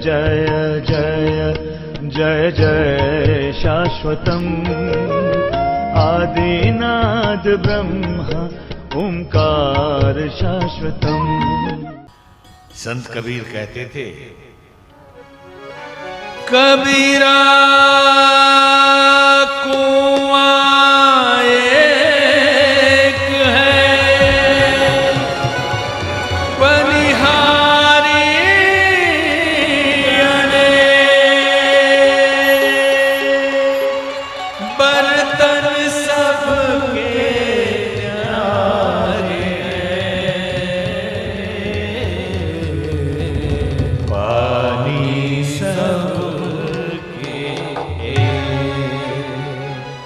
जय जय जय जय शाश्वतम् आदिनाद ब्रह्म ओंकार शाश्वतम्। संत कबीर कहते थे, कबीरा कुआं एक है बलिहारी बर्तन सबके प्यारे पानी सब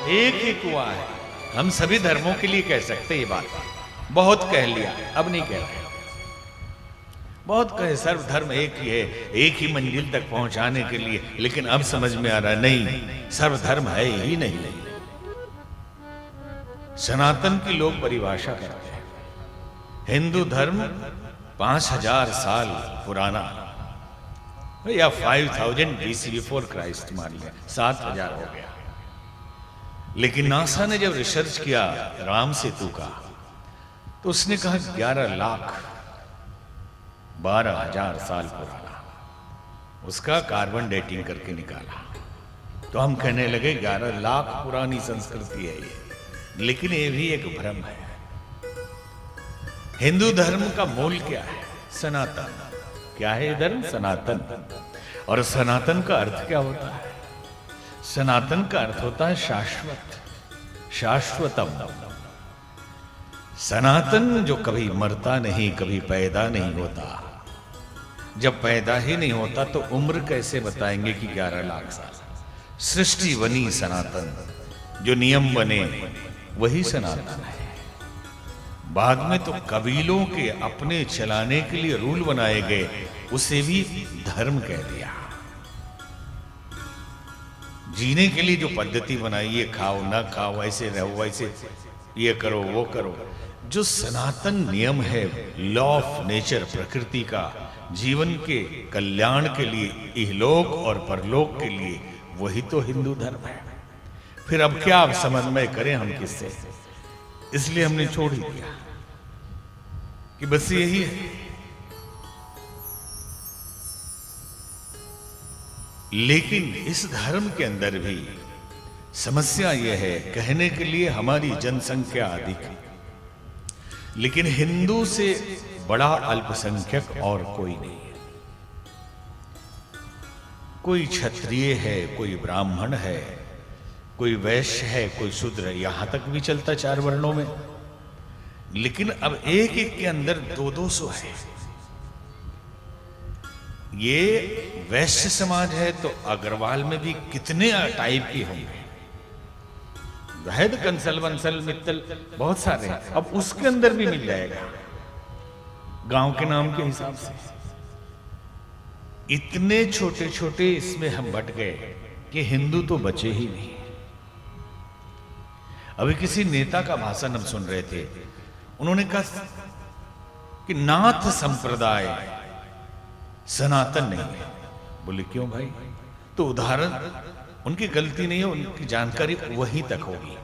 एक ही कुआं है। हम सभी धर्मों के लिए कह सकते ये बात, बहुत कह लिया, अब नहीं कह रहे। बहुत कहे सर्वधर्म एक ही है, एक ही मंजिल तक पहुंचाने के लिए, लेकिन अब समझ में आ रहा नहीं, सर्वधर्म है ही नहीं। सनातन की लोग परिभाषा करते हैं, हिंदू धर्म 5000 साल पुराना या 5000 BC बिफोर क्राइस्ट मान लिया, 7000 हो गया। लेकिन नासा ने जब रिसर्च किया राम सेतु का, तो उसने कहा 11,12,000 साल पुराना, उसका कार्बन डेटिंग करके निकाला। तो हम कहने लगे 11 लाख पुरानी संस्कृति है ये, लेकिन ये भी एक भ्रम है। हिंदू धर्म का मूल क्या है? सनातन। क्या है ये धर्म? सनातन। और सनातन का अर्थ क्या होता है? सनातन का अर्थ होता है शाश्वत, शाश्वतम। सनातन जो कभी मरता नहीं, कभी पैदा नहीं होता। जब पैदा ही नहीं होता तो उम्र कैसे बताएंगे कि 11 लाख साल? सृष्टि बनी सनातन, जो नियम बने वही सनातन है। बाद में तो कबीलों के अपने चलाने के लिए रूल बनाए गए, उसे भी धर्म कह दिया। जीने के लिए जो पद्धति बनाई, ये खाओ ना खाओ, ऐसे रहो, ऐसे ये करो वो करो, जो सनातन नियम है, लॉ ऑफ नेचर, प्रकृति का, जीवन के कल्याण के लिए, इहलोक और परलोक के लिए, वही तो हिंदू धर्म है। फिर अब क्या आप समन्वय करें हम किससे? इसलिए हमने छोड़ ही दिया कि बस यही है। लेकिन इस धर्म के अंदर भी समस्या यह है, कहने के लिए हमारी जनसंख्या अधिक है, लेकिन हिंदू से बड़ा अल्पसंख्यक और कोई नहीं है। कोई क्षत्रिय है, कोई ब्राह्मण है, कोई वैश्य है, कोई शूद्र है, यहां तक भी चलता 4 वर्णों में। लेकिन अब एक एक के अंदर 200-200 है। ये वैश्य समाज है तो अग्रवाल में भी कितने टाइप के होंगे, वैद कंसल वंसल मित्तल बहुत सारे हैं। अब उसके अंदर भी मिल जाएगा गांव के नाम के हिसाब से। इतने छोटे छोटे इसमें हम बट गए कि हिंदू तो बचे ही नहीं। अभी किसी नेता का भाषण हम सुन रहे थे, उन्होंने कहा कि नाथ संप्रदाय सनातन नहीं है। बोले क्यों भाई? तो उदाहरण, उनकी गलती नहीं है, उनकी जानकारी वहीं तक होगी।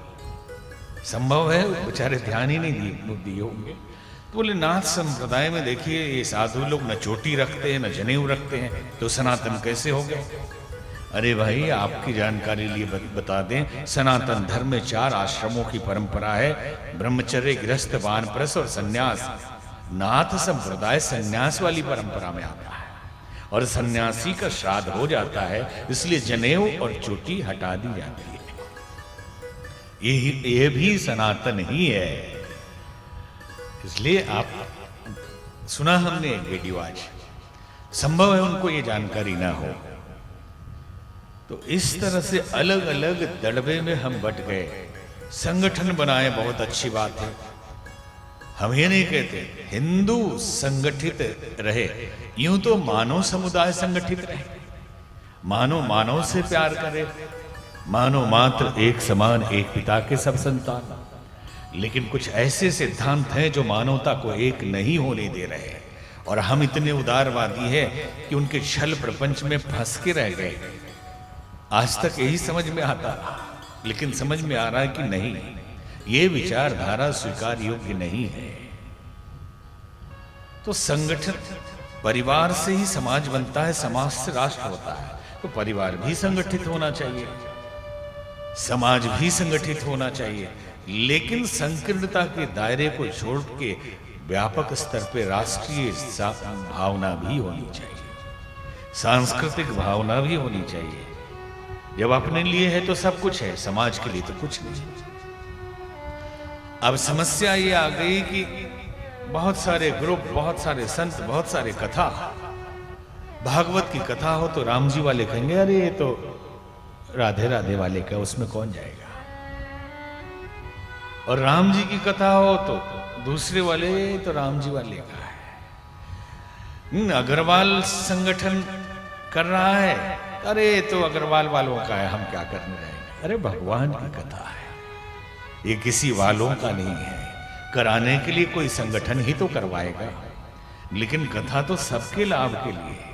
संभव है बेचारे ध्यान ही नहीं दिए होंगे। तो बोले नाथ संप्रदाय में देखिए, ये साधु लोग न चोटी रखते हैं न जनेऊ रखते हैं, तो सनातन कैसे हो गए? अरे भाई, आपकी जानकारी लिए बता दें, सनातन धर्म में 4 आश्रमों की परंपरा है, ब्रह्मचर्य, गृहस्थ, वानप्रस्थ और सन्यास। नाथ संप्रदाय सन्यास वाली परंपरा में आता है, और सन्यासी का श्राद्ध हो जाता है, इसलिए जनेऊ और चोटी हटा दी जाती है। ये भी सनातन ही है। इसलिए आप सुना हमने एक वीडियो आज, संभव है उनको ये जानकारी ना हो। तो इस तरह से अलग अलग दड़बे में हम बट गए। संगठन बनाए, बहुत अच्छी बात है, हम ये नहीं कहते हिंदू संगठित रहे, यूं तो मानव समुदाय संगठित रहे, मानव मानव से प्यार करे, मानव मात्र एक समान, एक पिता के सब संतान। लेकिन कुछ ऐसे सिद्धांत हैं जो मानवता को एक नहीं होने दे रहे, और हम इतने उदारवादी है कि उनके छल प्रपंच में फंस के रह गए। आज तक यही समझ में आता, लेकिन समझ में आ रहा है कि नहीं, ये विचारधारा स्वीकार योग्य नहीं है। तो संगठन परिवार से ही समाज बनता है, समाज से राष्ट्र होता है। तो परिवार भी संगठित होना चाहिए, समाज भी संगठित होना चाहिए, लेकिन संकीर्णता के दायरे को छोड़ के व्यापक स्तर पे राष्ट्रीय भावना भी होनी चाहिए, सांस्कृतिक भावना भी होनी चाहिए। जब अपने लिए है तो सब कुछ है, समाज के लिए तो कुछ नहीं। अब समस्या ये आ गई कि बहुत सारे ग्रुप, बहुत सारे संत, बहुत सारे कथा, भागवत की कथा हो तो राम जी वाले कहेंगे अरे ये तो राधे राधे वाले का, उसमें कौन जाएगा। और राम जी की कथा हो तो दूसरे वाले तो राम जी वाले का है। अग्रवाल संगठन कर रहा है, अरे तो अग्रवाल वालों का है, हम क्या करने रहेंगे। अरे भगवान की कथा है, ये किसी वालों का नहीं है। कराने के लिए कोई संगठन ही तो करवाएगा, लेकिन कथा तो सबके लाभ के लिए है।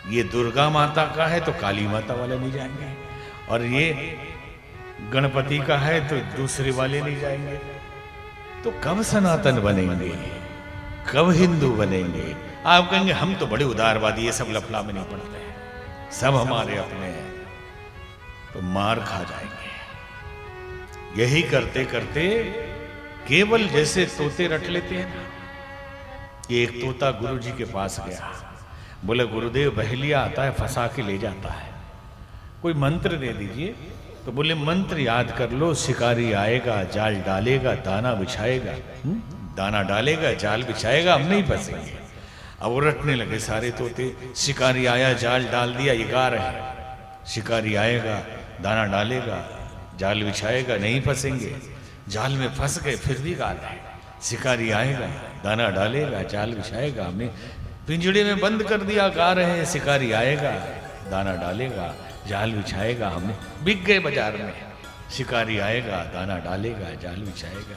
ये दुर्गा माता का है तो काली माता वाले नहीं जाएंगे, और ये गणपति का है तो दूसरे वाले नहीं जाएंगे। तो कब सनातन बनेंगे, कब हिंदू बनेंगे। आप कहेंगे हम तो बड़े उदारवादी, ये सब लफड़ा में नहीं पड़ते हैं, सब हमारे अपने हैं। तो मार खा जाएंगे। यही करते करते केवल जैसे तोते रट लेते हैं ना, कि एक तोता गुरु जी के पास गया, बोले गुरुदेव बहेलिया आता है, फंसा के ले जाता है, कोई मंत्र दे दीजिए। तो बोले मंत्र याद कर लो, शिकारी आएगा, जाल डालेगा, दाना बिछाएगा, दाना डालेगा, जाल बिछाएगा, हम नहीं फंसेंगे। अब वो रटने लगे सारे तोते। शिकारी आया, जाल डाल दिया, ये गा रहे हैं, शिकारी आएगा, दाना डालेगा, जाल बिछाएगा, नहीं फंसेंगे। जाल में फंस गए, फिर भी गा रहे हैं, शिकारी आएगा, दाना डालेगा, जाल बिछाएगा, हमने पिंजड़े में बंद कर दिया, गा रहे हैं, शिकारी आएगा, दाना डालेगा, जाल बिछाएगा, हमने बिक गए बाजार में। शिकारी आएगा, दाना डालेगा, जाल बिछाएगा।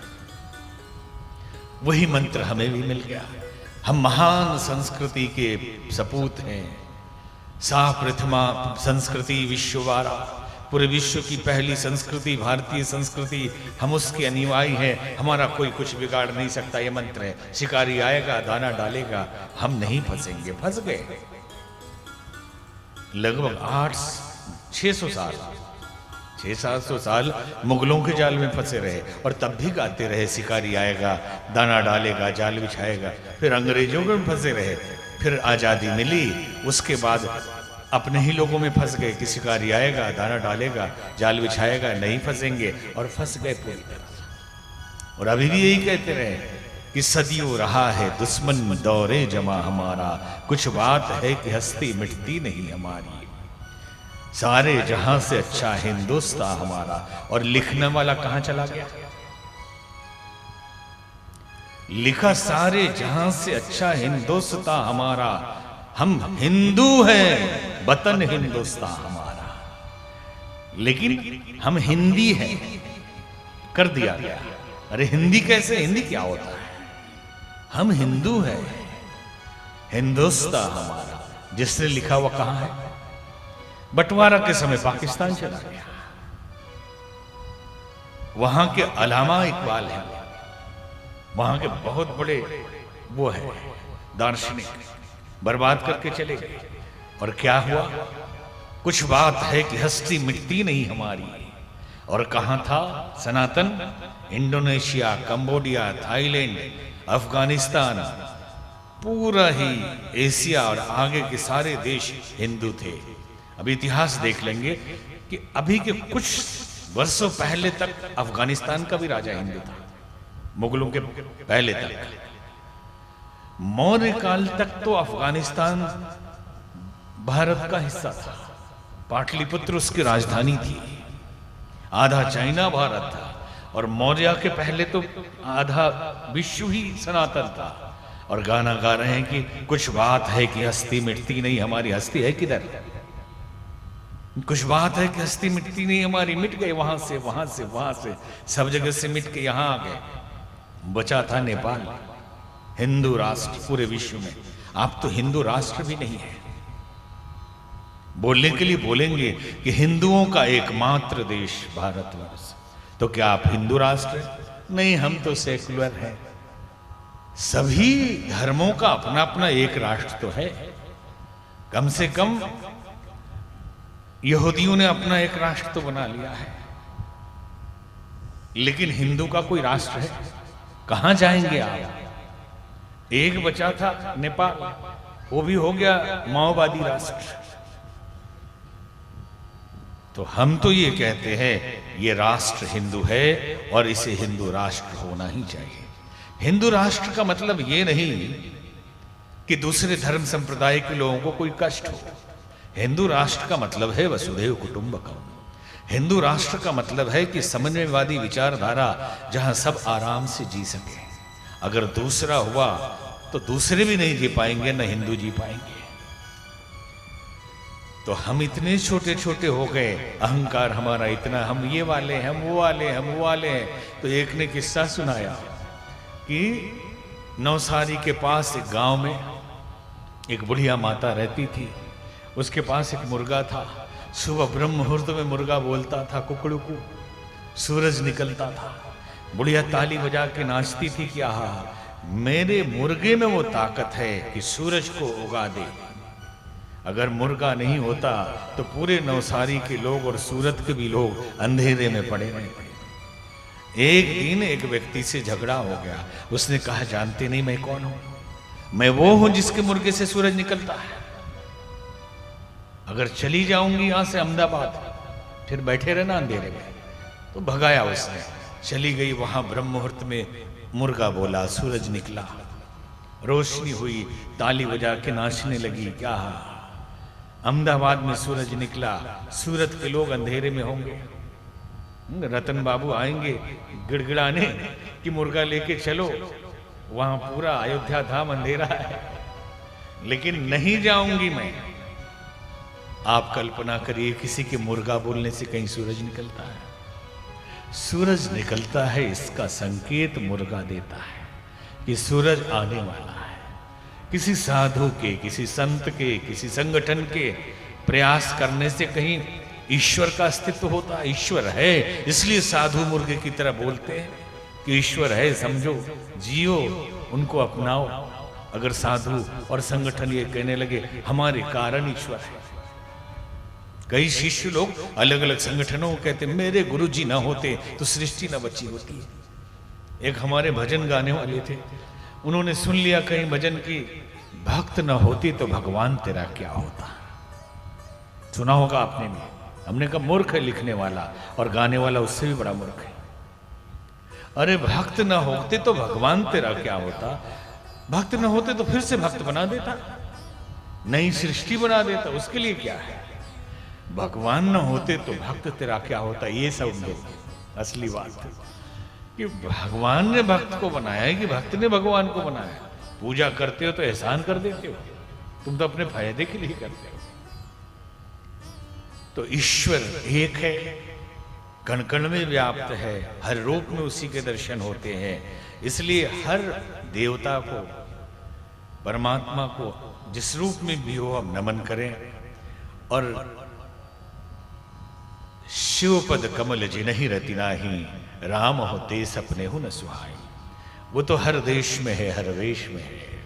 वही मंत्र हमें भी मिल गया। हम महान संस्कृति के सपूत हैं। सा प्रथमा संस्कृति विश्ववारा, पूरे विश्व की पहली संस्कृति भारतीय संस्कृति, हम उसके अनुयायी हैं, हमारा कोई कुछ बिगाड़ नहीं सकता। ये मंत्र है, शिकारी आएगा, दाना डालेगा, हम नहीं फंसेंगे। फंस गए लगभग 600 साल, 600-700 साल मुगलों के जाल में फंसे रहे, और तब भी गाते रहे, शिकारी आएगा, दाना डालेगा, जाल बिछाएगा। फिर अंग्रेजों में फंसे रहे, फिर आजादी मिली, उसके बाद अपने ही लोगों में फंस गए कि शिकारी आएगा, दाना डालेगा, जाल बिछाएगा, नहीं फंसेंगे, और फंस गए पूरी तरह। और अभी भी यही कहते रहे कि सदियों रहा है दुश्मन दौरे जमा हमारा, कुछ बात है कि हस्ती मिटती नहीं हमारी, सारे जहां से अच्छा हिंदुस्तान हमारा। और लिखने वाला कहां चला गया? लिखा सारे जहां से अच्छा हिंदुस्तान हमारा, हम हिंदू हैं, वतन हिंदुस्तान हमारा। लेकिन हम हिंदी हैं कर दिया गया। अरे हिंदी कैसे, हिंदी क्या होता है? हम हिंदू हैं, हिंदुस्तान हमारा। जिसने लिखा हुआ कहां है? बंटवारा के समय पाकिस्तान चला गया। वहां के अलामा इकबाल है, वहां के बहुत बड़े वो है दार्शनिक, बर्बाद करके चले गए। और क्या हुआ? कुछ बात है कि हस्ती मिटती नहीं हमारी। और कहां था सनातन? इंडोनेशिया, कंबोडिया, थाईलैंड, अफगानिस्तान, पूरा ही एशिया और आगे के सारे देश हिंदू थे। अब इतिहास देख लेंगे कि अभी के कुछ वर्षों पहले तक अफगानिस्तान का भी राजा हिंदू था, मुगलों के पहले तक। मौर्य काल तक तो अफगानिस्तान भारत का हिस्सा था, पाटलिपुत्र उसकी राजधानी थी, आधा चाइना भारत था। और मौर्य के पहले तो आधा विश्व ही सनातन था। और गाना गा रहे हैं कि कुछ बात है कि हस्ती मिटती नहीं हमारी। हस्ती है किधर? कुछ बात है कि हस्ती मिटती नहीं हमारी। मिट गए वहां से, वहां से, वहां से, सब जगह से मिट के यहां आ गए। बचा था नेपाल, हिंदू राष्ट्र पूरे विश्व में। आप तो हिंदू राष्ट्र भी नहीं है। बोलने के लिए बोलेंगे कि हिंदुओं का एकमात्र देश भारतवर्ष, तो क्या आप हिंदू राष्ट्र हैं? नहीं, हम तो सेकुलर हैं। सभी धर्मों का अपना अपना एक राष्ट्र तो है। कम से कम यहूदियों ने अपना एक राष्ट्र तो बना लिया है, लेकिन हिंदू का कोई राष्ट्र है? कहां जाएंगे आप? एक बचा था नेपाल, वो भी हो गया माओवादी राष्ट्र। तो हम तो ये कहते हैं ये राष्ट्र हिंदू है और इसे हिंदू राष्ट्र होना ही चाहिए। हिंदू राष्ट्र का मतलब ये नहीं कि दूसरे धर्म संप्रदाय के लोगों को कोई कष्ट हो। हिंदू राष्ट्र का मतलब है वसुधैव कुटुंबकम। हिंदू राष्ट्र का मतलब है कि समन्वयवादी विचारधारा जहां सब आराम से जी सके। अगर दूसरा हुआ तो दूसरे भी नहीं जी पाएंगे, न हिंदू जी पाएंगे। तो हम इतने छोटे छोटे हो गए, अहंकार हमारा इतना, हम ये वाले हैं, हम वो वाले हैं, हम वो वाले हैं। तो एक ने किस्सा सुनाया कि नवसारी के पास एक गांव में एक बुढ़िया माता रहती थी। उसके पास एक मुर्गा था। सुबह ब्रह्म मुहूर्त में मुर्गा बोलता था, कुकड़ू, सूरज निकलता था। बुढ़िया ताली बजा के नाचती थी कि आहा, मेरे मुर्गे में वो ताकत है कि सूरज को उगा दे। अगर मुर्गा नहीं होता तो पूरे नवसारी के लोग और सूरत के भी लोग अंधेरे में पड़े रहते। एक दिन एक व्यक्ति से झगड़ा हो गया। उसने कहा, जानते नहीं मैं कौन हूं? मैं वो हूं जिसके मुर्गे से सूरज निकलता है। अगर चली जाऊंगी यहां से अहमदाबाद, फिर बैठे रहना अंधेरे में। तो भगाया उसने। चली गई, वहां ब्रह्म मुहूर्त में मुर्गा बोला, सूरज निकला, रोशनी हुई, ताली बजा के नाचने लगी। क्या अहमदाबाद में सूरज निकला, सूरत के लोग अंधेरे में होंगे। रतन बाबू आएंगे गिड़गिड़ाने कि मुर्गा लेके चलो, वहां पूरा अयोध्या धाम अंधेरा है। लेकिन नहीं जाऊंगी मैं। आप कल्पना करिए, किसी के मुर्गा बोलने से कहीं सूरज निकलता है? सूरज निकलता है, इसका संकेत मुर्गा देता है कि सूरज आने वाला है। किसी साधु के, किसी संत के, किसी संगठन के प्रयास करने से कहीं ईश्वर का अस्तित्व होता है? ईश्वर है, इसलिए साधु मुर्गे की तरह बोलते हैं कि ईश्वर है, समझो, जियो, उनको अपनाओ। अगर साधु और संगठन ये कहने लगे हमारे कारण ईश्वर है। कई शिष्य लोग अलग अलग संगठनों को कहते, मेरे गुरुजी ना होते तो सृष्टि ना बची होती। एक हमारे भजन गाने वाले थे, उन्होंने सुन लिया कहीं भजन की, भक्त ना होती तो भगवान तेरा क्या होता। सुना होगा आपने भी। हमने कहा मूर्ख है लिखने वाला, और गाने वाला उससे भी बड़ा मूर्ख है। अरे भक्त ना होते तो भगवान तेरा क्या होता। भक्त ना होते तो फिर से भक्त बना देता, नई सृष्टि बना देता। उसके लिए क्या है? भगवान न होते तो भक्त तेरा क्या होता। ये समझो असली बात है कि भगवान ने भक्त को बनाया है कि भक्त ने भगवान को बनाया। पूजा करते हो तो एहसान कर देते हो, तुम तो अपने फायदे के लिए करते हो। तो ईश्वर एक है, कण कण में व्याप्त है, हर रूप में उसी के दर्शन होते हैं। इसलिए हर देवता को, परमात्मा को जिस रूप में भी हो हम नमन करें। और शिवपद कमल जिनहि रति नाही, राम होते सपने हो न सुहाई। वो तो हर देश में है, हर वेश में है।